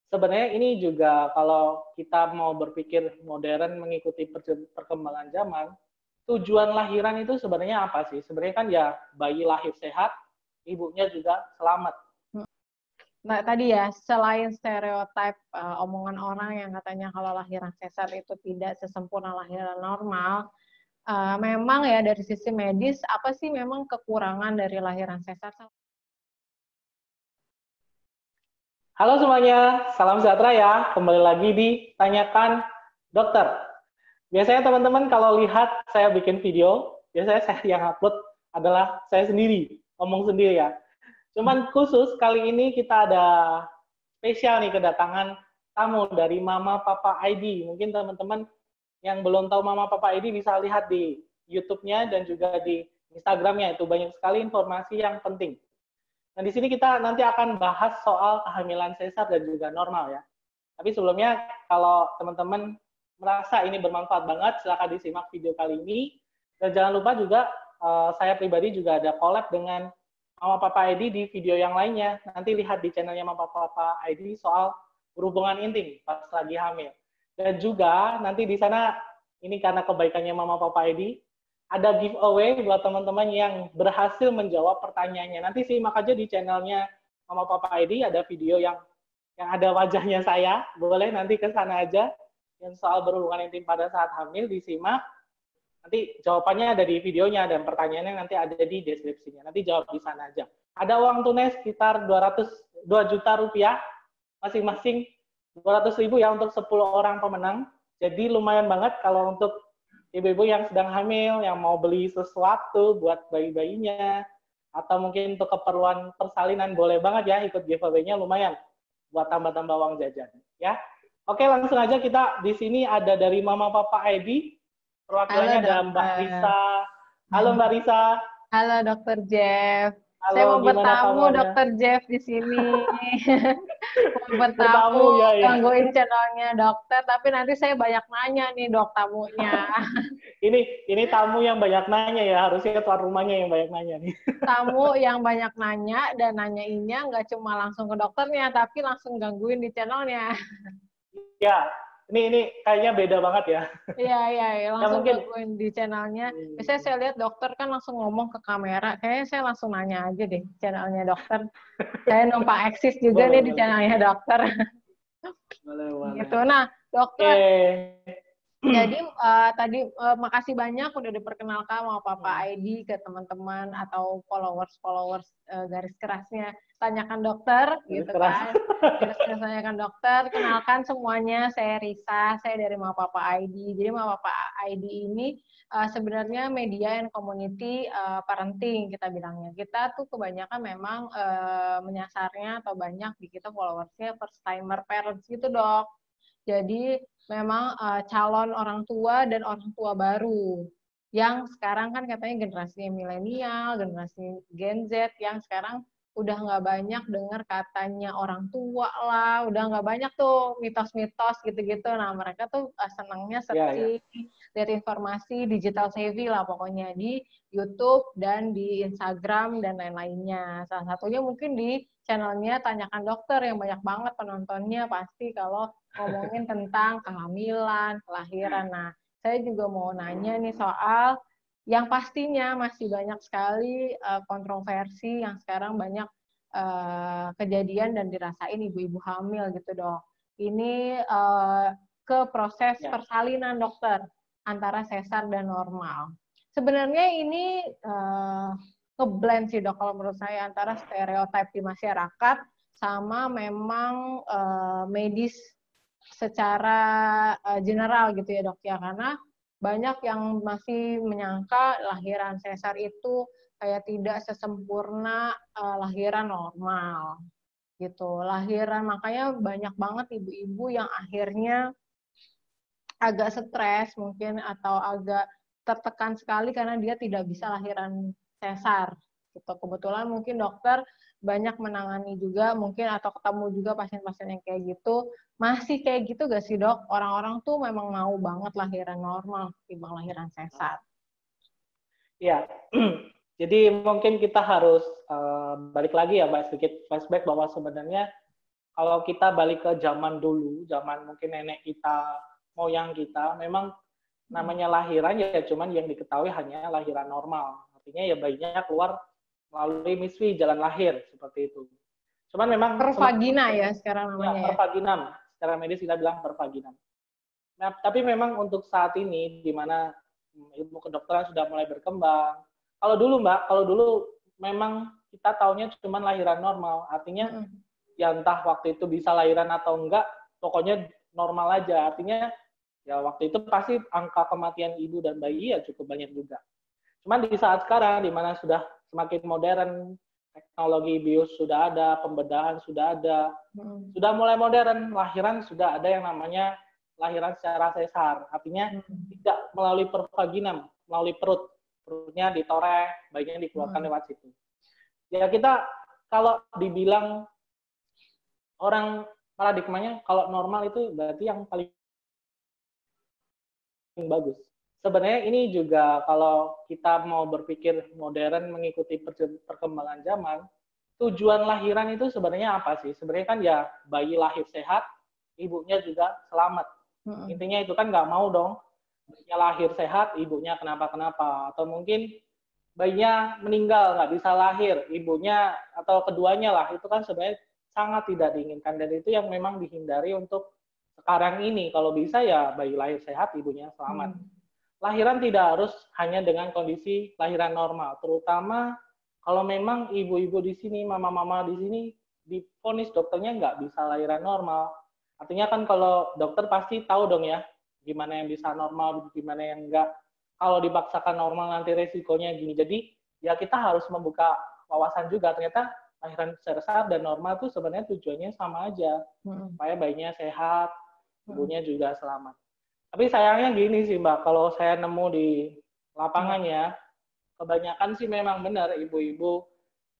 sebenarnya ini juga kalau kita mau berpikir modern mengikuti perkembangan zaman, tujuan lahiran itu sebenarnya apa sih? Sebenarnya kan ya bayi lahir sehat, ibunya juga selamat. Nah, tadi ya, selain stereotip omongan orang yang katanya kalau lahiran sesar itu tidak sesempurna lahiran normal, memang ya dari sisi medis, apa sih memang kekurangan dari lahiran sesar? Halo semuanya, salam sejahtera ya. Kembali lagi di Tanyakan Dokter. Biasanya teman-teman kalau lihat saya bikin video, biasanya saya yang upload adalah saya sendiri, ngomong sendiri ya. Cuman khusus kali ini kita ada spesial nih kedatangan tamu dari Mama Papa ID. Mungkin teman-teman yang belum tahu Mama Papa ID bisa lihat di YouTube-nya dan juga di Instagram-nya. Itu banyak sekali informasi yang penting. Nah, di sini kita nanti akan bahas soal kehamilan sesar dan juga normal ya. Tapi sebelumnya, kalau teman-teman merasa ini bermanfaat banget, silakan disimak video kali ini. Dan jangan lupa juga, saya pribadi juga ada collab dengan Mama Papa ID di video yang lainnya. Nanti lihat di channelnya Mama Papa ID soal berhubungan intim pas lagi hamil. Dan juga nanti di sana, ini karena kebaikannya Mama Papa ID, ada giveaway buat teman-teman yang berhasil menjawab pertanyaannya. Nanti simak aja di channelnya Mama Papa ID, ada video yang ada wajahnya saya. Boleh nanti ke sana aja. Yang soal berhubungan intim pada saat hamil, disimak. Nanti jawabannya ada di videonya, dan pertanyaannya nanti ada di deskripsinya. Nanti jawab di sana aja. Ada uang tunai sekitar 2 juta rupiah, masing-masing 200.000 ya untuk 10 orang pemenang. Jadi lumayan banget kalau untuk ibu-ibu yang sedang hamil, yang mau beli sesuatu buat bayi-bayinya, atau mungkin untuk keperluan persalinan, boleh banget ya ikut giveaway-nya, lumayan buat tambah-tambah uang jajan. Ya, oke, langsung aja kita di sini ada dari Mama Papa ID, perwakilannya ada Mbak Risa. Halo Mbak Risa. Halo Dokter Jeff. Halo, Saya mau gimana bertamu kabarnya? Dokter Jeff di sini. Mau bertamu, Bertamu ya. gangguin channelnya dokter, tapi nanti saya banyak nanya nih dok tamunya. Ini tamu yang banyak nanya ya, harusnya tuan rumahnya yang banyak nanya nih. Tamu yang banyak nanya dan nanyainnya nggak cuma langsung ke dokternya, tapi langsung gangguin di channelnya. Ya, ini kayaknya beda banget ya. Iya, langsung mungkin gangguin di channelnya. Biasanya saya lihat dokter kan langsung ngomong ke kamera, kayaknya saya langsung nanya aja deh channelnya dokter. Saya numpang eksis juga boleh, nih di boleh. channelnya dokter. Boleh. Gitu. Nah, dokter, jadi tadi makasih banyak udah diperkenalkan sama Papa ID ke teman-teman atau followers garis kerasnya. Tanyakan dokter, gitu kan. Garis keras tanyakan dokter. Kenalkan semuanya, saya Risa, saya dari Mama Papa ID. Jadi Mama Papa ID ini sebenarnya media and community parenting kita bilangnya. Kita tuh kebanyakan memang menyasarnya atau banyak di kita followersnya first timer parents gitu dok. Jadi memang calon orang tua dan orang tua baru yang sekarang kan katanya generasi milenial, generasi Gen Z yang sekarang udah nggak banyak dengar katanya orang tua lah, udah nggak banyak tuh mitos-mitos gitu-gitu. Nah mereka tuh senangnya searching, lihat informasi digital savvy lah pokoknya di YouTube dan di Instagram dan lain-lainnya. Salah satunya mungkin di channelnya Tanyakan Dokter yang banyak banget penontonnya pasti kalau ngomongin tentang kehamilan, kelahiran. Nah, saya juga mau nanya nih soal yang pastinya masih banyak sekali kontroversi yang sekarang banyak kejadian dan dirasain ibu-ibu hamil gitu dok. Ini ke proses persalinan dokter antara sesar dan normal. Sebenarnya ini ngeblend sih dok kalau menurut saya antara stereotip di masyarakat sama memang medis secara general gitu ya dok ya, karena banyak yang masih menyangka lahiran sesar itu kayak tidak sesempurna lahiran normal gitu. Lahiran makanya banyak banget ibu-ibu yang akhirnya agak stres mungkin atau agak tertekan sekali karena dia tidak bisa lahiran sesar gitu. Kebetulan mungkin dokter banyak menangani juga mungkin atau ketemu juga pasien-pasien yang kayak gitu. Masih kayak gitu gak sih dok? Orang-orang tuh memang mau banget lahiran normal ketimbang lahiran sesar. Ya, jadi mungkin kita harus balik lagi ya Mbak, sedikit flashback bahwa sebenarnya kalau kita balik ke zaman dulu, zaman mungkin nenek kita, moyang kita, memang namanya lahiran ya cuman yang diketahui hanya lahiran normal. Artinya ya bayinya keluar melalui miswi jalan lahir seperti itu. Cuman memang Pervagina ya sekarang namanya ya. Pervaginam. Secara medis kita bilang pervaginam. Nah, tapi memang untuk saat ini di mana ilmu kedokteran sudah mulai berkembang. Kalau dulu Mbak, kalau dulu memang kita taunya cuma lahiran normal. Artinya ya entah waktu itu bisa lahiran atau enggak, pokoknya normal aja. Artinya ya waktu itu pasti angka kematian ibu dan bayi ya cukup banyak juga. Cuman di saat sekarang di mana sudah semakin modern, teknologi bius sudah ada, pembedahan sudah ada, sudah mulai modern, lahiran sudah ada yang namanya lahiran secara sesar. Artinya tidak melalui pervaginam, melalui perut. Perutnya ditoreh, bayinya dikeluarkan lewat situ. Ya kita kalau dibilang orang paradigmanya kalau normal itu berarti yang paling bagus. Sebenarnya ini juga kalau kita mau berpikir modern mengikuti perkembangan zaman, tujuan lahiran itu sebenarnya apa sih? Sebenarnya kan ya bayi lahir sehat, ibunya juga selamat. Intinya itu kan nggak mau dong, bayinya lahir sehat, ibunya kenapa-kenapa. Atau mungkin bayinya meninggal, nggak bisa lahir, ibunya atau keduanya lah, itu kan sebenarnya sangat tidak diinginkan. Dan itu yang memang dihindari untuk sekarang ini. Kalau bisa ya bayi lahir sehat, ibunya selamat. Lahiran tidak harus hanya dengan kondisi lahiran normal, terutama kalau memang ibu-ibu di sini, mama-mama di sini divonis dokternya nggak bisa lahiran normal. Artinya kan kalau dokter pasti tahu dong ya, gimana yang bisa normal, gimana yang enggak. Kalau dipaksakan normal nanti resikonya gini. Jadi ya kita harus membuka wawasan juga. Ternyata lahiran sesar dan normal tuh sebenarnya tujuannya sama aja, supaya bayinya sehat, ibunya juga selamat. Tapi sayangnya gini sih Mbak, kalau saya nemu di lapangannya, kebanyakan sih memang benar ibu-ibu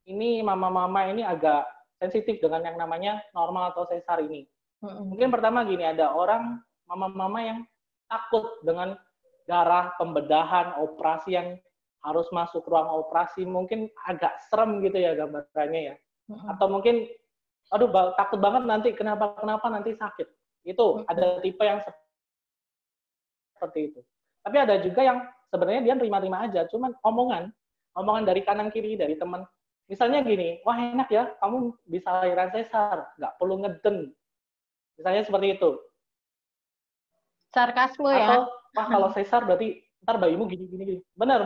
ini, mama-mama ini agak sensitif dengan yang namanya normal atau sesar ini. Mungkin pertama gini, ada orang mama-mama yang takut dengan darah, pembedahan, operasi yang harus masuk ruang operasi, mungkin agak serem gitu ya gambarannya ya. Atau mungkin, aduh takut banget nanti kenapa nanti sakit. Itu ada tipe yang seperti itu. Tapi ada juga yang sebenarnya dia terima-terima aja, cuman omongan dari kanan kiri, dari teman. Misalnya gini, wah enak ya, kamu bisa lahiran sesar, nggak perlu ngeden. Misalnya seperti itu. Sarkasme ya. Atau, wah kalau sesar berarti ntar bayimu gini. Benar.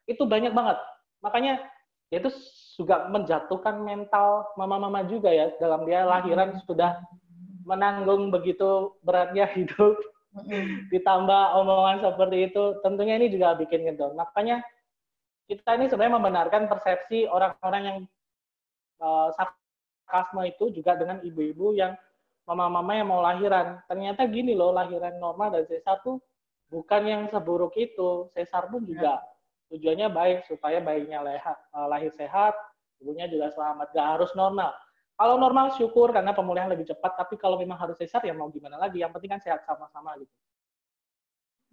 Itu banyak banget. Makanya ya itu juga menjatuhkan mental mama-mama juga ya, dalam dia lahiran sudah menanggung begitu beratnya hidup. Ditambah omongan seperti itu, tentunya ini juga bikin ngedon. Makanya kita ini sebenarnya membenarkan persepsi orang-orang yang sarkasme itu juga dengan ibu-ibu yang mama-mama yang mau lahiran. Ternyata gini loh, lahiran normal dan sesar tuh bukan yang seburuk itu. Sesar pun juga tujuannya baik supaya bayinya lahir sehat, ibunya juga selamat. Gak harus normal. Kalau normal syukur karena pemulihan lebih cepat, tapi kalau memang harus sesar ya mau gimana lagi, yang penting kan sehat sama-sama gitu.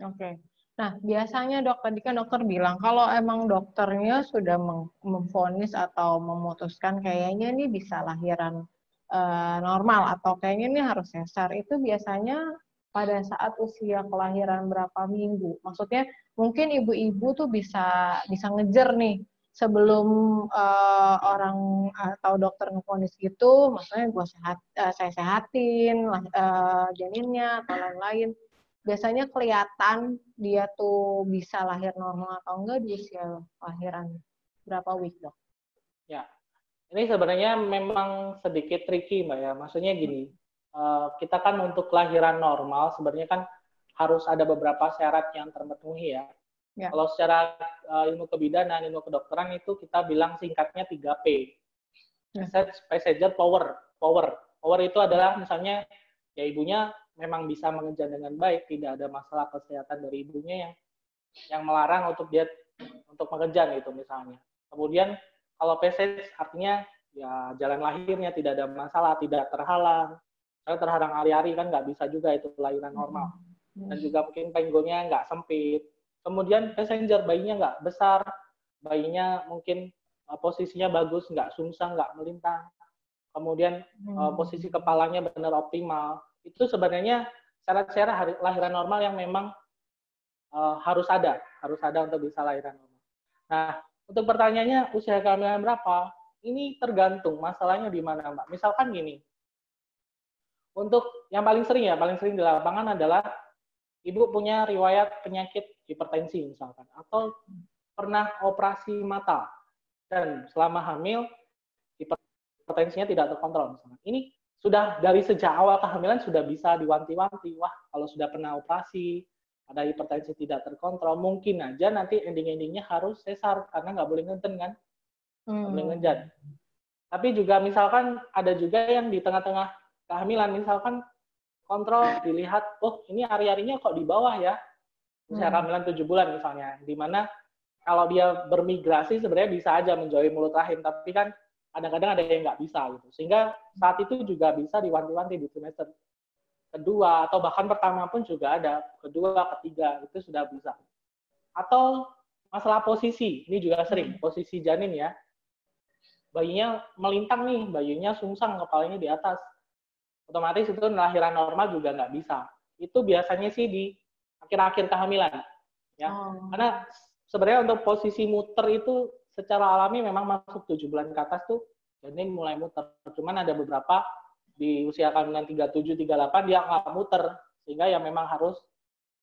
Oke. Nah, biasanya tadi kan dokter bilang kalau emang dokternya sudah memvonis atau memutuskan kayaknya ini bisa lahiran normal atau kayaknya ini harus sesar, itu biasanya pada saat usia kelahiran berapa minggu? Maksudnya mungkin ibu-ibu tuh bisa ngejar nih sebelum orang atau dokter ngevonis gitu, maksudnya saya sehatin janinnya atau lain-lain. Biasanya kelihatan dia tuh bisa lahir normal atau enggak di usia lahiran berapa week, dok? Ya, ini sebenarnya memang sedikit tricky Mbak ya. Maksudnya gini, kita kan untuk kelahiran normal sebenarnya kan harus ada beberapa syarat yang terpenuhi ya. Ya. Kalau secara ilmu kebidanan, ilmu kedokteran itu kita bilang singkatnya 3P. Passenger power. Power itu adalah misalnya ya ibunya memang bisa mengejar dengan baik, tidak ada masalah kesehatan dari ibunya yang melarang untuk dia untuk mengejar gitu misalnya. Kemudian kalau passage artinya ya jalan lahirnya tidak ada masalah, tidak terhalang. Kalau terhalang hari-hari kan nggak bisa juga itu lahiran normal. Dan juga mungkin penggonya nggak sempit. Kemudian passenger bayinya nggak besar, bayinya mungkin posisinya bagus, nggak sungsang, nggak melintang. kemudian posisi kepalanya benar optimal, itu sebenarnya syarat-syarat lahiran normal yang memang harus ada untuk bisa lahiran normal. Nah, untuk pertanyaannya usia kehamilan berapa? Ini tergantung masalahnya di mana, Mbak. Misalkan gini, untuk yang paling sering di lapangan adalah ibu punya riwayat penyakit hipertensi misalkan, atau pernah operasi mata dan selama hamil hipertensinya tidak terkontrol misalkan. Ini sudah dari sejak awal kehamilan sudah bisa diwanti-wanti, wah kalau sudah pernah operasi, ada hipertensi tidak terkontrol, mungkin aja nanti ending-endingnya harus sesar karena nggak boleh ngenten kan, nggak boleh ngejat. Tapi juga misalkan ada juga yang di tengah-tengah kehamilan, misalkan kontrol dilihat, oh ini ari-arinya kok di bawah ya, usia kehamilan 7 bulan misalnya, di mana kalau dia bermigrasi sebenarnya bisa aja menjauhi mulut rahim, tapi kan kadang-kadang ada yang nggak bisa gitu, sehingga saat itu juga bisa diwanti-wanti di trimester kedua atau bahkan pertama pun juga ada, kedua, ketiga itu sudah bisa. Atau masalah posisi, ini juga sering, posisi janin ya, bayinya melintang nih, bayinya sungsang, kepalanya di atas, otomatis itu lahiran normal juga nggak bisa. Itu biasanya sih di akhir-akhir kehamilan, ya, karena sebenarnya untuk posisi muter itu secara alami memang masuk 7 bulan ke atas tuh janin mulai muter, cuman ada beberapa di usia kehamilan 37, 38 dia nggak muter, sehingga ya memang harus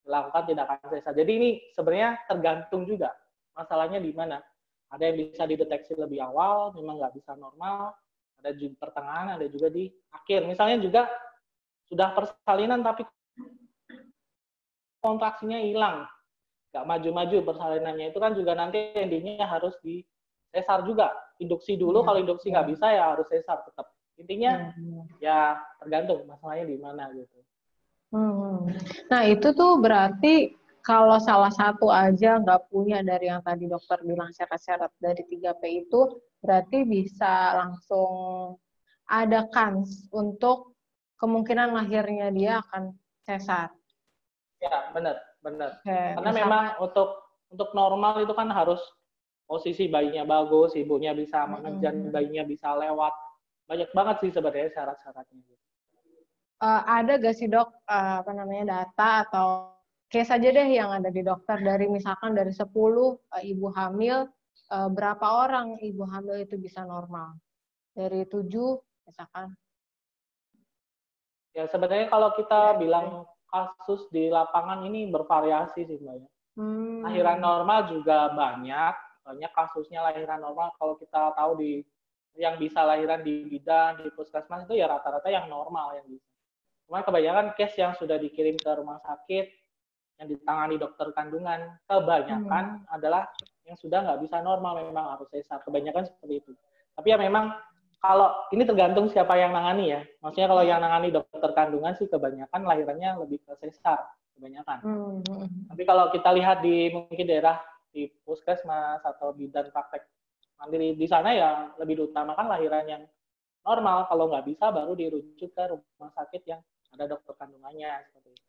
dilakukan tindakan sesar. Jadi ini sebenarnya tergantung juga masalahnya di mana. Ada yang bisa dideteksi lebih awal, memang nggak bisa normal, ada di pertengahan, ada juga di akhir. Misalnya juga sudah persalinan tapi kontraksinya hilang, nggak maju-maju persalinannya, itu kan juga nanti endingnya harus di sesar juga. Induksi dulu, kalau induksi nggak bisa ya harus sesar tetap. Intinya ya tergantung masalahnya di mana gitu. Nah itu tuh berarti kalau salah satu aja nggak punya dari yang tadi dokter bilang syarat-syarat dari 3P itu, berarti bisa langsung ada kans untuk kemungkinan lahirnya dia akan sesar. Ya benar. Karena memang untuk normal itu kan harus posisi bayinya bagus, ibunya bisa mengejan, bayinya bisa lewat. Banyak banget sih sebenarnya syarat-syaratnya. Ada gak sih dok data atau case aja deh yang ada di dokter dari misalkan dari 10 ibu hamil, berapa orang ibu hamil itu bisa normal? Dari 7 misalkan. Ya sebenarnya kalau kita bilang kasus di lapangan ini bervariasi sih Mbak ya. Lahiran normal juga banyak kasusnya lahiran normal. Kalau kita tahu yang bisa lahiran di bidan, di puskesmas itu ya rata-rata yang normal yang bisa. Cuma kebanyakan case yang sudah dikirim ke rumah sakit, yang ditangani dokter kandungan, kebanyakan adalah yang sudah nggak bisa normal, memang harus sesar. Kebanyakan seperti itu. Tapi ya memang kalau ini tergantung siapa yang nangani ya. Maksudnya kalau yang nangani dokter kandungan sih kebanyakan lahirannya lebih ke sesar, kebanyakan. Tapi kalau kita lihat di mungkin daerah di puskesmas atau bidan praktek mandiri di sana ya lebih diutamakan lahiran yang normal. Kalau nggak bisa baru dirujuk ke rumah sakit yang ada dokter kandungannya seperti itu.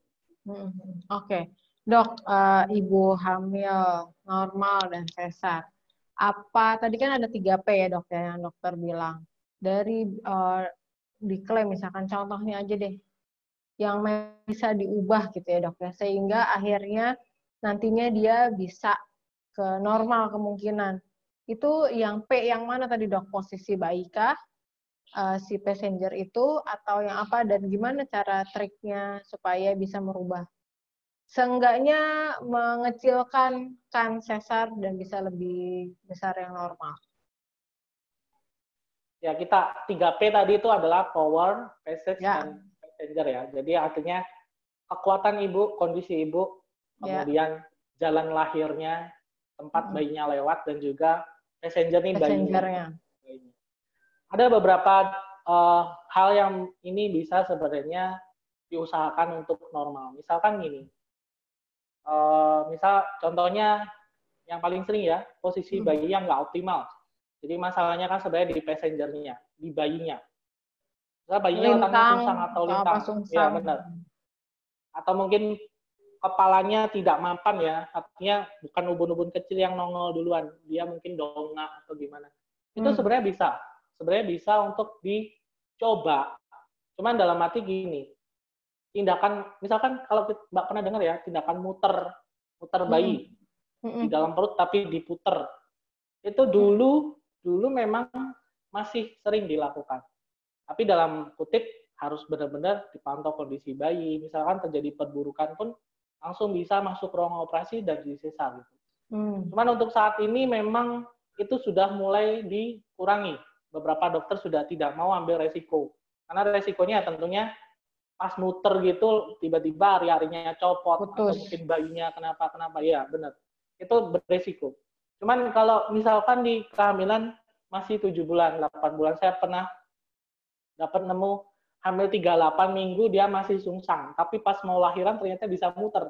Oke. Dok, ibu hamil normal dan sesar. Apa tadi kan ada 3P ya dok ya yang dokter bilang. Dari diklaim misalkan contohnya aja deh yang bisa diubah gitu ya dok ya, sehingga akhirnya nantinya dia bisa ke normal kemungkinan. Itu yang P yang mana tadi dok? Posisi bayi kah? Si passenger itu atau yang apa, dan gimana cara triknya supaya bisa merubah? Seenggaknya mengecilkan kan sesar dan bisa lebih besar yang normal. Ya, kita 3P tadi itu adalah power, passage, dan passenger ya. Jadi artinya kekuatan ibu, kondisi ibu, kemudian jalan lahirnya, tempat bayinya lewat, dan juga passenger nih bayinya. Ada beberapa hal yang ini bisa sebenarnya diusahakan untuk normal. Misalkan gini, misal contohnya yang paling sering ya, posisi bayi yang nggak optimal. Jadi masalahnya kan sebenarnya di passengernya, di bayinya. Misal bayinya letaknya sungsang atau lintang. Ya benar. Atau mungkin kepalanya tidak mapan ya, artinya bukan ubun-ubun kecil yang nongol duluan, dia mungkin dongak atau gimana. Itu sebenarnya bisa untuk coba. Cuman dalam arti gini, tindakan, misalkan kalau Mbak pernah dengar ya, tindakan muter bayi di dalam perut tapi diputer. Itu dulu memang masih sering dilakukan. Tapi dalam kutip harus benar-benar dipantau kondisi bayi. Misalkan terjadi perburukan pun langsung bisa masuk ruang operasi dan disesar gitu. Cuman untuk saat ini memang itu sudah mulai dikurangi. Beberapa dokter sudah tidak mau ambil resiko. Karena resikonya tentunya pas muter gitu tiba-tiba ari-arinya copot atau mungkin bayinya kenapa ya benar. Itu beresiko. Cuman kalau misalkan di kehamilan masih 7 bulan, 8 bulan, saya pernah dapat nemu hamil 38 minggu dia masih sungsang, tapi pas mau lahiran ternyata bisa muter.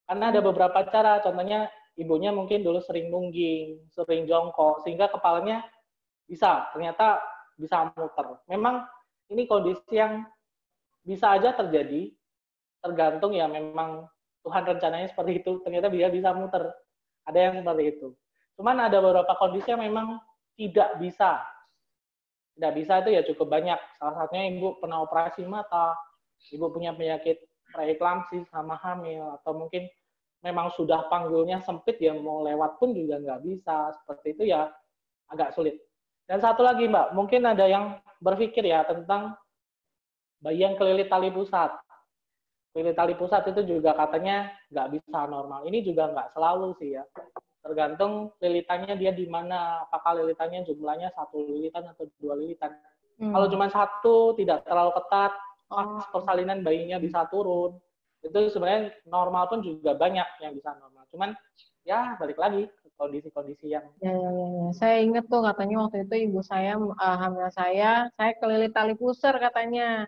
Karena ada beberapa cara, contohnya ibunya mungkin dulu sering nungging, sering jongkok, sehingga kepalanya ternyata bisa muter. Memang ini kondisi yang bisa aja terjadi, tergantung ya memang Tuhan rencananya seperti itu, ternyata dia bisa muter. Ada yang seperti itu. Cuman ada beberapa kondisi yang memang tidak bisa. Tidak bisa itu ya cukup banyak. Salah satunya ibu pernah operasi mata, ibu punya penyakit preeklamsi sama hamil, atau mungkin memang sudah panggulnya sempit ya mau lewat pun juga nggak bisa. Seperti itu ya agak sulit. Dan satu lagi Mbak, mungkin ada yang berpikir ya tentang bayi yang kelilit tali pusat. Kelilit tali pusat itu juga katanya nggak bisa normal. Ini juga nggak selalu sih ya. Tergantung lilitannya dia di mana, apakah lilitannya jumlahnya 1 lilitan atau 2 lilitan. Kalau cuma 1 tidak terlalu ketat, pas persalinan bayinya bisa turun. Itu sebenarnya normal pun juga banyak yang bisa normal. Cuman ya balik lagi ke kondisi-kondisi yang ya. Saya ingat tuh katanya waktu itu ibu saya hamil saya kelilit tali pusar katanya.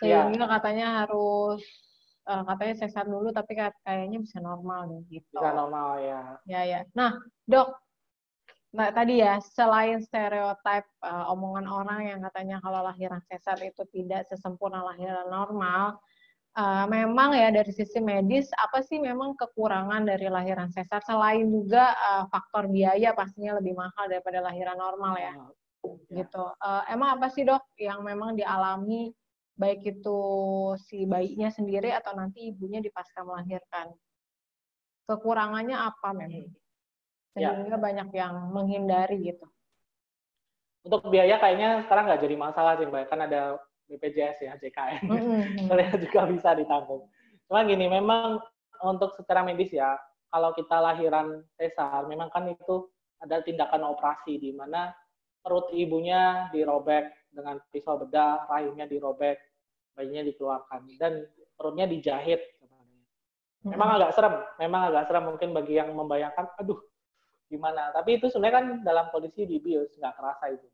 Sehingga katanya harus katanya sesar dulu tapi kayaknya bisa normal deh gitu. Bisa normal ya. Ya. Nah, Dok, tadi ya selain stereotip omongan orang yang katanya kalau lahiran sesar itu tidak sesempurna lahiran normal, memang ya dari sisi medis apa sih memang kekurangan dari lahiran sesar selain juga faktor biaya pastinya lebih mahal daripada lahiran normal ya. Gitu. Emang apa sih Dok yang memang dialami baik itu si bayinya sendiri atau nanti ibunya di pasca melahirkan? Kekurangannya apa memang? Sehingga banyak yang menghindari gitu. Untuk biaya kayaknya sekarang nggak jadi masalah sih Mbak, kan ada BPJS ya, JKN. Ternyata juga bisa ditanggung. Cuma gini, memang untuk secara medis ya, kalau kita lahiran sesar, memang kan itu ada tindakan operasi di mana perut ibunya dirobek dengan pisau bedah, rahimnya dirobek, bayinya dikeluarkan, dan perutnya dijahit. Memang agak serem mungkin bagi yang membayangkan, aduh gimana. Tapi itu sebenarnya kan dalam kondisi dibius, nggak kerasa itu.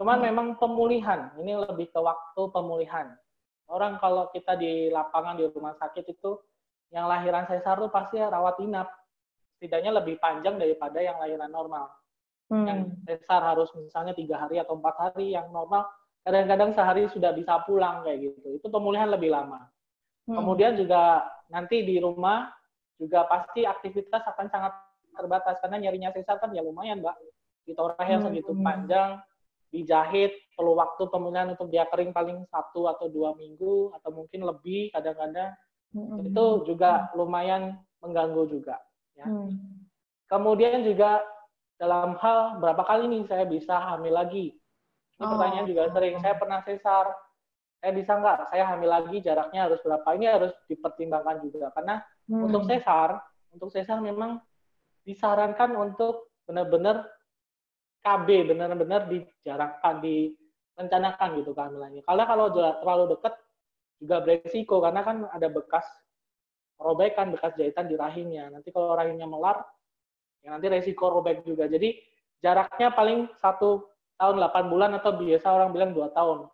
Cuman memang pemulihan, ini lebih ke waktu pemulihan. Orang kalau kita di lapangan, di rumah sakit itu, yang lahiran sesar tuh pasti rawat inap. Setidaknya lebih panjang daripada yang lahiran normal. Yang sesar harus misalnya 3 hari atau 4 hari, yang normal kadang-kadang sehari sudah bisa pulang kayak gitu. Itu pemulihan lebih lama. Kemudian juga nanti di rumah juga pasti aktivitas akan sangat terbatas karena nyarinya sesar kan ya lumayan Mbak. Ditoreh yang segitu panjang, dijahit, perlu waktu pemulihan untuk dia kering paling 1 atau 2 minggu atau mungkin lebih kadang-kadang. Itu juga lumayan mengganggu juga. Ya. Kemudian juga dalam hal berapa kali nih saya bisa hamil lagi? Ini pertanyaan juga sering. Saya pernah sesar, saya bisa nggak? Saya hamil lagi, jaraknya harus berapa? Ini harus dipertimbangkan juga. Karena untuk sesar memang disarankan untuk benar-benar KB, benar-benar dijarakkan, direncanakan gitu kehamilannya. Karena kalau terlalu dekat juga beresiko, karena kan ada bekas robekan, bekas jahitan di rahimnya. Nanti kalau rahimnya melar, ya nanti resiko robek juga. Jadi jaraknya paling 1 tahun 8 bulan atau biasa orang bilang 2 tahun.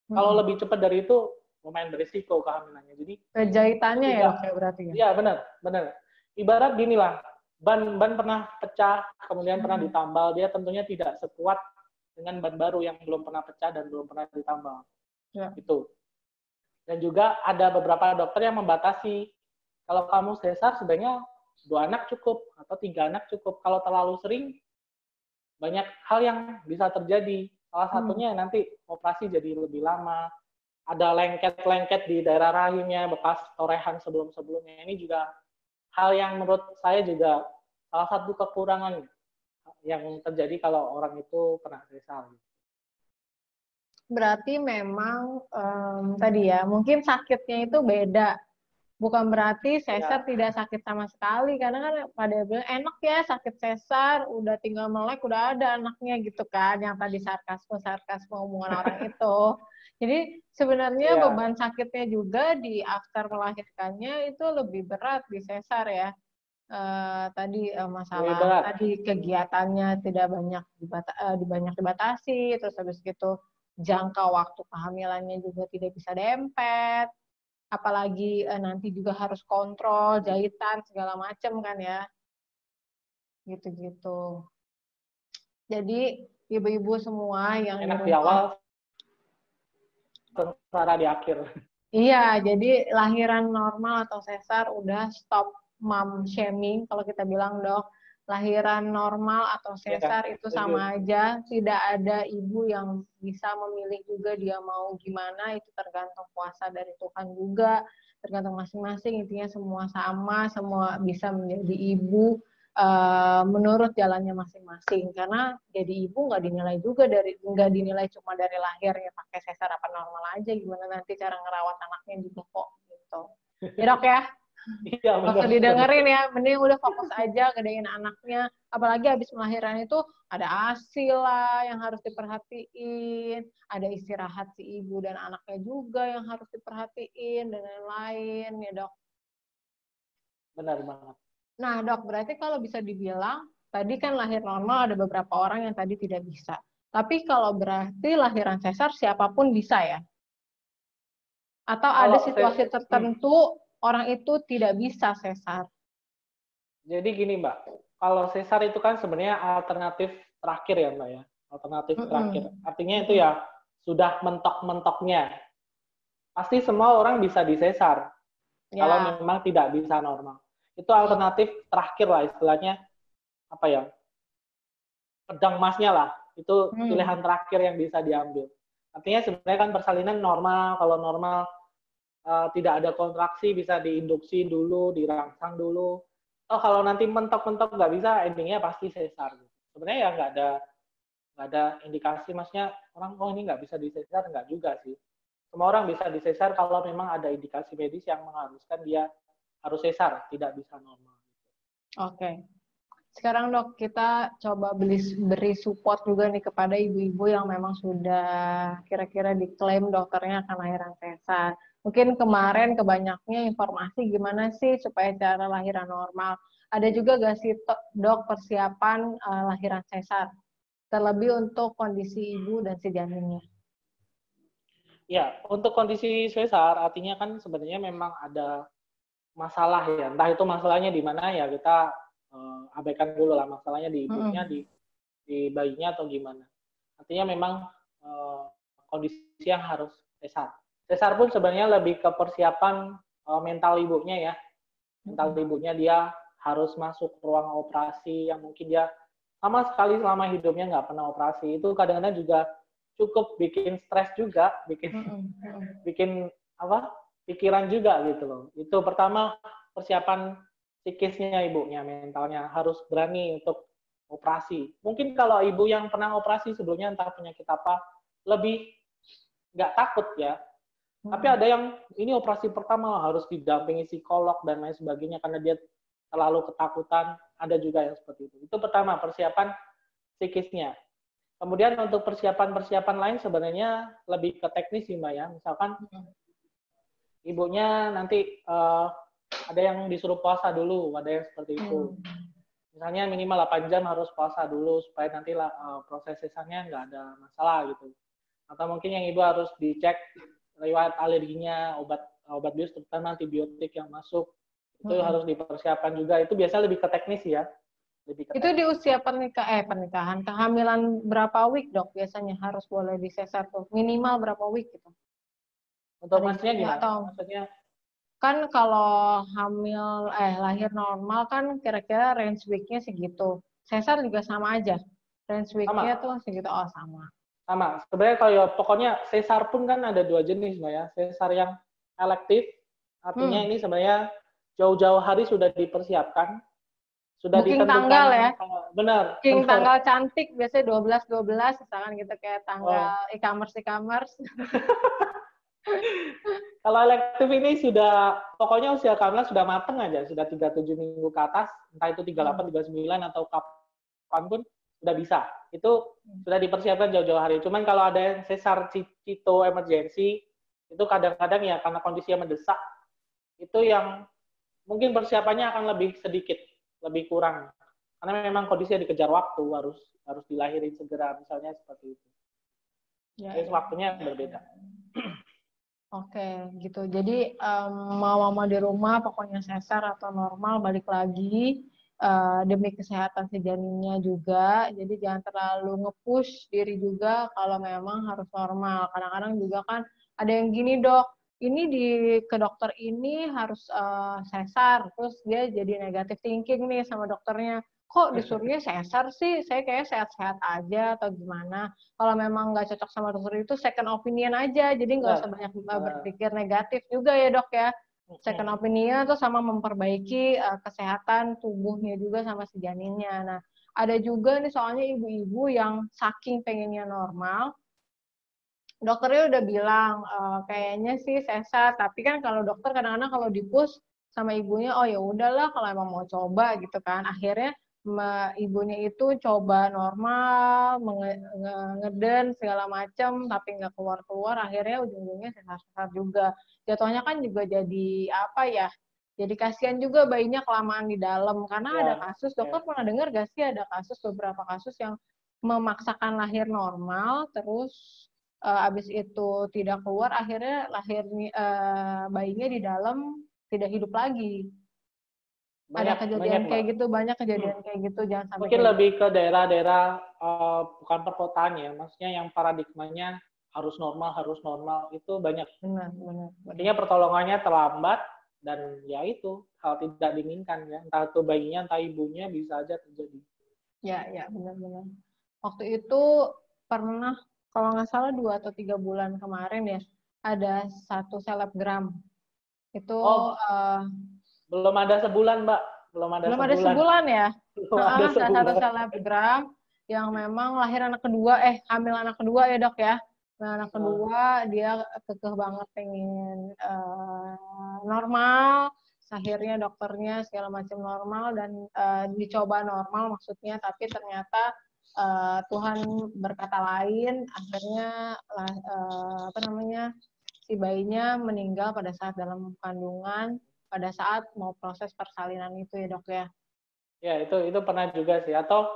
Kalau lebih cepat dari itu, lumayan berisiko kehamilannya. Jadi jahitannya ya dok berarti ya? Iya benar. Ibarat gini lah, ban pernah pecah, kemudian pernah ditambal, dia tentunya tidak sekuat dengan ban baru yang belum pernah pecah dan belum pernah ditambal. Ya. Itu. Dan juga ada beberapa dokter yang membatasi, kalau kamu sesar sebenarnya 2 anak cukup atau 3 anak cukup. Kalau terlalu sering, banyak hal yang bisa terjadi. Salah satunya nanti operasi jadi lebih lama. Ada lengket-lengket di daerah rahimnya, bekas torehan sebelum-sebelumnya. Ini juga hal yang menurut saya juga salah satu kekurangan yang terjadi kalau orang itu kena sesar. Berarti memang tadi ya, mungkin sakitnya itu beda. Bukan berarti sesar tidak sakit sama sekali, karena kan pada bilang enak ya sakit sesar, udah tinggal melek udah ada anaknya gitu kan, yang tadi sarkasme omongan orang itu. Jadi sebenarnya beban sakitnya juga di after melahirkannya itu lebih berat di sesar ya. Tadi masalah tadi kegiatannya tidak banyak dibatasi, terus habis gitu jangka waktu kehamilannya juga tidak bisa dempet, apalagi nanti juga harus kontrol jahitan segala macam kan ya, gitu-gitu. Jadi ibu-ibu semua yang enak di awal, sengsara di akhir. Iya, jadi lahiran normal atau sesar udah stop mom shaming kalau kita bilang, Dok. Lahiran normal atau sesar itu sama aja, tidak ada ibu yang bisa memilih juga dia mau gimana, itu tergantung kuasa dari Tuhan juga, tergantung masing-masing, intinya semua sama, semua bisa menjadi ibu menurut jalannya masing-masing. Karena jadi ibu nggak dinilai cuma dari lahirnya pakai sesar apa normal aja, gimana nanti cara ngerawat anaknya juga kok gitu. Ya Dok ya? Iya, Gak usah didengerin ya, mending udah fokus aja gedein anaknya. Apalagi habis melahirkan itu ada ASI lah yang harus diperhatiin, ada istirahat si ibu dan anaknya juga yang harus diperhatiin, dan lain-lain ya Dok. Benar banget. Nah Dok, berarti kalau bisa dibilang, tadi kan lahir normal ada beberapa orang yang tadi tidak bisa. Tapi kalau berarti lahiran sesar siapapun bisa ya? Atau ada situasi tertentu orang itu tidak bisa sesar? Jadi gini Mbak, kalau sesar itu kan sebenarnya alternatif terakhir ya Mbak ya, alternatif terakhir. Artinya itu ya sudah mentok-mentoknya. Pasti semua orang bisa disesar kalau memang tidak bisa normal. Itu alternatif terakhir lah istilahnya, apa ya, pedang emasnya lah. Itu pilihan terakhir yang bisa diambil. Artinya sebenarnya kan persalinan normal, kalau normal tidak ada kontraksi bisa diinduksi dulu, dirangsang dulu. Oh kalau nanti mentok-mentok nggak bisa, endingnya pasti sesar. Sebenarnya ya nggak ada indikasi, maksudnya orang ini nggak bisa disesar, nggak juga sih. Semua orang bisa disesar kalau memang ada indikasi medis yang mengharuskan dia harus sesar, tidak bisa normal. Oke. Sekarang Dok, kita coba beri support juga nih kepada ibu-ibu yang memang sudah kira-kira diklaim dokternya akan lahiran sesar. Mungkin kemarin kebanyaknya informasi gimana sih supaya cara lahiran normal. Ada juga gak sih Dok persiapan lahiran sesar? Terlebih untuk kondisi ibu dan si janinnya. Ya, untuk kondisi sesar artinya kan sebenarnya memang ada masalah ya. Entah itu masalahnya di mana ya, kita abaikan dulu lah masalahnya di ibunya, di bayinya atau gimana. Artinya memang kondisi yang harus sesar. Sesar pun sebenarnya lebih ke persiapan mental ibunya ya. Mental ibunya dia harus masuk ruang operasi yang mungkin dia sama sekali selama hidupnya nggak pernah operasi. Itu kadang-kadang juga cukup bikin stres juga, bikin apa? Pikiran juga gitu loh. Itu pertama persiapan psikisnya ibunya, mentalnya harus berani untuk operasi. Mungkin kalau ibu yang pernah operasi sebelumnya entah penyakit apa, lebih nggak takut ya. Tapi ada yang ini operasi pertama harus didampingi psikolog dan lain sebagainya karena dia terlalu ketakutan. Ada juga yang seperti itu. Itu pertama, persiapan psikisnya. Kemudian untuk persiapan-persiapan lain sebenarnya lebih ke teknis sih Mbak ya. Misalkan ibunya nanti ada yang disuruh puasa dulu, ada yang seperti itu. Misalnya minimal 8 jam harus puasa dulu supaya nanti proses sesarnya nggak ada masalah gitu. Atau mungkin yang ibu harus dicek riwayat alerginya, obat bius terutama antibiotik yang masuk. Itu harus dipersiapkan juga. Itu biasanya lebih ke teknis ya. Itu di usia pernikahan, kehamilan berapa week Dok biasanya harus boleh disesar tuh? Minimal berapa week gitu? Untuk maksudnya gimana? Maksudnya kan kalau lahir normal kan kira-kira range week-nya segitu. Sesar juga sama aja. Range week-nya tuh segitu. Oh, sama. Sama. Sebenarnya kalau pokoknya sesar pun kan ada 2 jenis, Mbak ya. Sesar yang elektif, artinya ini sebenarnya jauh-jauh hari sudah dipersiapkan, sudah Booking tanggal ditentukan, ya. benar, Booking benar. tanggal cantik biasanya 12 misalkan gitu kayak tanggal Oh. e-commerce. Kalau elektif ini sudah, pokoknya usia kehamilan sudah mateng aja, sudah 37 minggu ke atas, entah itu 38, 39 atau kapan pun sudah bisa. Itu sudah dipersiapkan jauh-jauh hari. Cuman kalau ada yang sesar cito emergency, itu kadang-kadang ya karena kondisinya mendesak, itu yang mungkin persiapannya akan lebih sedikit, lebih kurang. Karena memang kondisinya dikejar waktu, harus dilahirin segera, misalnya seperti itu. Jadi waktunya berbeda. Oke, gitu. Jadi mama di rumah pokoknya sesar atau normal balik lagi demi kesehatan si janinnya juga. Jadi jangan terlalu nge-push diri juga kalau memang harus normal. Kadang-kadang juga kan ada yang gini, Dok, ini ke dokter ini harus sesar, terus dia jadi negative thinking nih sama dokternya. Kok disuruhnya sesar sih? Saya kayak sehat-sehat aja atau gimana? Kalau memang nggak cocok sama dokter itu second opinion aja, jadi nggak usah banyak berpikir negatif juga ya dok ya. Second opinion tuh sama memperbaiki kesehatan tubuhnya juga sama si janinnya. Nah ada juga nih soalnya ibu-ibu yang saking pengennya normal, dokternya udah bilang kayaknya sih sesar, tapi kan kalau dokter kadang-kadang kalau di-push sama ibunya, oh ya udahlah kalau emang mau coba gitu kan, akhirnya ibunya itu coba normal, ngeden segala macam, tapi nggak keluar-keluar, akhirnya ujung-ujungnya sesar-sesar juga. Jatuhnya kan juga jadi apa ya? Jadi kasihan juga bayinya kelamaan di dalam, karena ada kasus, dokter pernah dengar gak sih ada kasus, beberapa kasus yang memaksakan lahir normal, terus abis itu tidak keluar, akhirnya bayinya di dalam tidak hidup lagi. Ada kejadian kayak gitu, banyak kejadian kayak gitu, jangan sampai mungkin kayak lebih ke daerah-daerah bukan perkotaan ya, maksudnya yang paradigmanya harus normal itu banyak. benar. Artinya pertolongannya terlambat dan ya itu hal tidak diinginkan ya, entah itu bayinya entah ibunya bisa aja terjadi. Ya benar. Waktu itu pernah kalau nggak salah 2 atau 3 bulan kemarin ya, ada satu selebgram itu Belum ada sebulan, Mbak. Belum ada sebulan ya. Belum ada Satu sebulan. selebgram yang memang lahir anak kedua, hamil anak kedua ya dok ya. Nah, anak kedua dia kekeh banget pengen normal, akhirnya dokternya segala macam normal dan dicoba normal maksudnya, tapi ternyata Tuhan berkata lain, akhirnya si bayinya meninggal pada saat dalam kandungan, pada saat mau proses persalinan itu ya dok ya. Ya itu pernah juga sih. Atau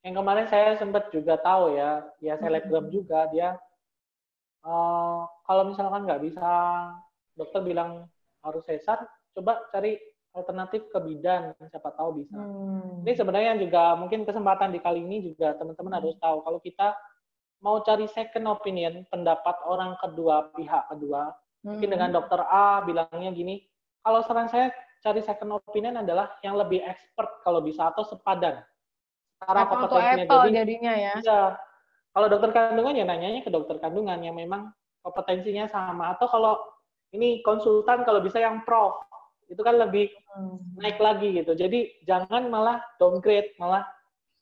yang kemarin saya sempat juga tahu ya selebgram juga dia kalau misalkan nggak bisa dokter bilang harus sesar, coba cari alternatif ke bidan, siapa tahu bisa. Ini sebenarnya juga mungkin kesempatan di kali ini juga teman-teman harus tahu kalau kita mau cari second opinion, pendapat orang kedua, pihak kedua, mungkin dengan dokter A bilangnya gini, kalau saran saya cari second opinion adalah yang lebih expert kalau bisa atau sepadan. Cara kompetensinya jadinya ya. Iya. Kalau dokter kandungan ya nanyanya ke dokter kandungan yang memang kompetensinya sama. Atau kalau ini konsultan kalau bisa yang prof, itu kan lebih naik lagi gitu. Jadi jangan malah downgrade, malah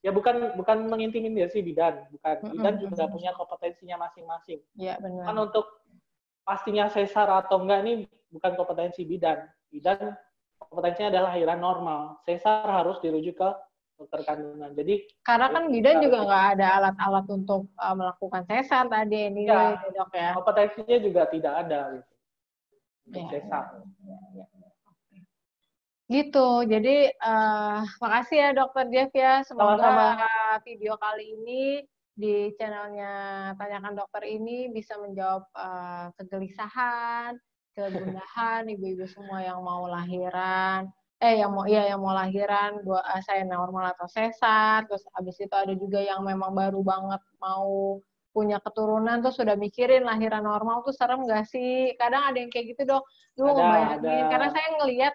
ya bukan mengintimidasi bidan, bukan. Bidan juga punya kompetensinya masing-masing. Iya, benar. Kan untuk pastinya sesar atau enggak ini bukan kompetensi bidan. Bidan kompetensinya adalah lahiran normal. Sesar harus dirujuk ke dokter kandungan. Jadi karena kan bidan juga nggak ada alat-alat untuk melakukan sesar tadi ini ya, dok ya. kompetensinya juga tidak ada gitu. Untuk sesar. Gitu. Jadi makasih ya Dokter Jeff ya. Semoga video kali ini di channelnya Tanyakan Dokter ini bisa menjawab kegelisahan, kegundahan ibu-ibu semua yang mau lahiran. Yang mau lahiran, saya normal atau sesar. Terus habis itu ada juga yang memang baru banget mau punya keturunan tuh sudah mikirin lahiran normal tuh serem gak sih? Kadang ada yang kayak gitu dok. Lu ngebayangin, karena saya ngelihat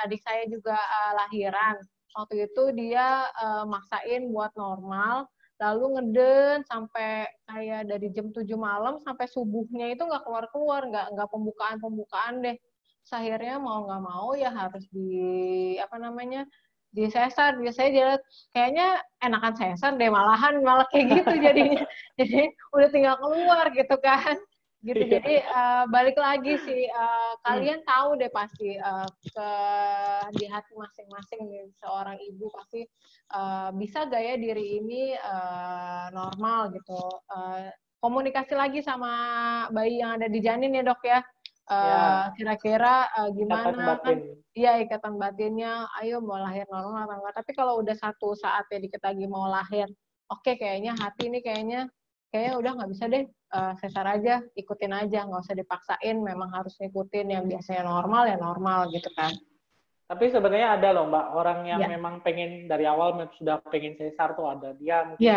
adik saya juga lahiran. Waktu itu dia maksain buat normal, lalu ngeden sampai kayak dari jam 7 malam sampai subuhnya itu nggak keluar-keluar, nggak pembukaan deh. Terus akhirnya mau nggak mau ya harus apa namanya, di sesar. Biasanya dia kayaknya enakan sesar deh, malah kayak gitu jadinya. Jadi udah tinggal keluar gitu kan. Gitu. Jadi balik lagi sih, kalian tahu deh pasti ke di hati masing-masing nih, seorang ibu pasti bisa gak ya diri ini normal gitu. Komunikasi lagi sama bayi yang ada di janin ya dok ya. Kira-kira gimana kan? Iya, ikatan batinnya, ayo mau lahir normal atau enggak. Tapi kalau udah satu saat ya dikit lagi mau lahir, oke, kayaknya hati ini kayaknya udah nggak bisa deh, sesar aja, ikutin aja, nggak usah dipaksain, memang harus ngikutin yang biasanya normal ya normal gitu kan. Tapi sebenarnya ada loh Mbak, orang yang memang pengen dari awal sudah pengen sesar tuh ada. Dia mungkin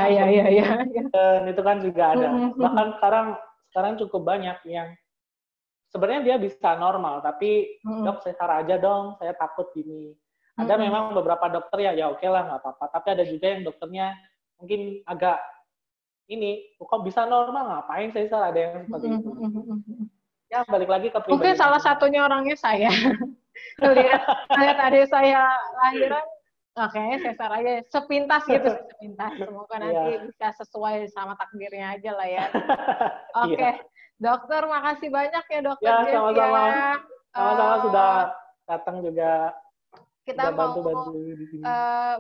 dan itu kan juga ada. Bahkan sekarang cukup banyak yang sebenarnya dia bisa normal, tapi dok sesar aja dong, saya takut gini. Ada memang beberapa dokter ya oke lah nggak apa-apa. Tapi ada juga yang dokternya mungkin agak ini, kok bisa normal, ngapain sesar, ada yang seperti itu. Ya balik lagi ke pribadi. Mungkin salah satunya orangnya saya. lihat adik saya lahiran, kayaknya sesar aja, sepintas gitu, sepintas. Semoga nanti bisa sesuai sama takdirnya aja lah ya. Oke. Dokter, makasih banyak ya dokter Jeff. Sama-sama. Sama-sama sudah datang juga. Kita mau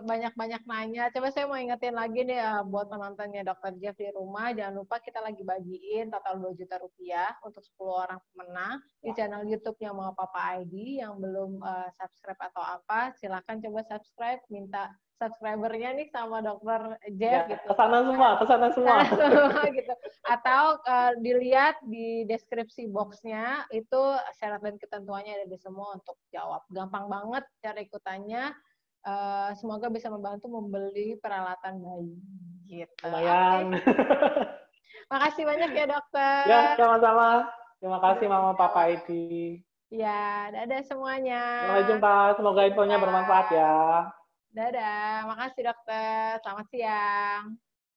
banyak-banyak nanya. Coba saya mau ingetin lagi nih buat penontonnya Dr. Jeff di rumah. Jangan lupa kita lagi bagiin total 2 juta rupiah untuk 10 orang pemenang di channel YouTube-nya Mama Papa ID. Yang belum subscribe atau apa, silakan coba subscribe. Minta subscribernya nih sama Dr. Jeff gitu. Kesana semua. Gitu. Atau dilihat di deskripsi box-nya, itu syarat dan ketentuannya ada di semua untuk jawab. Gampang banget cara ikutannya. Semoga bisa membantu membeli peralatan bayi. Gitu. Lumayan. Makasih banyak ya dokter. Ya, sama-sama. Terima kasih Mama Papa ID. Ya, dadah semuanya. Sampai jumpa. Semoga infonya bermanfaat ya. Dadah. Makasih dokter. Selamat siang.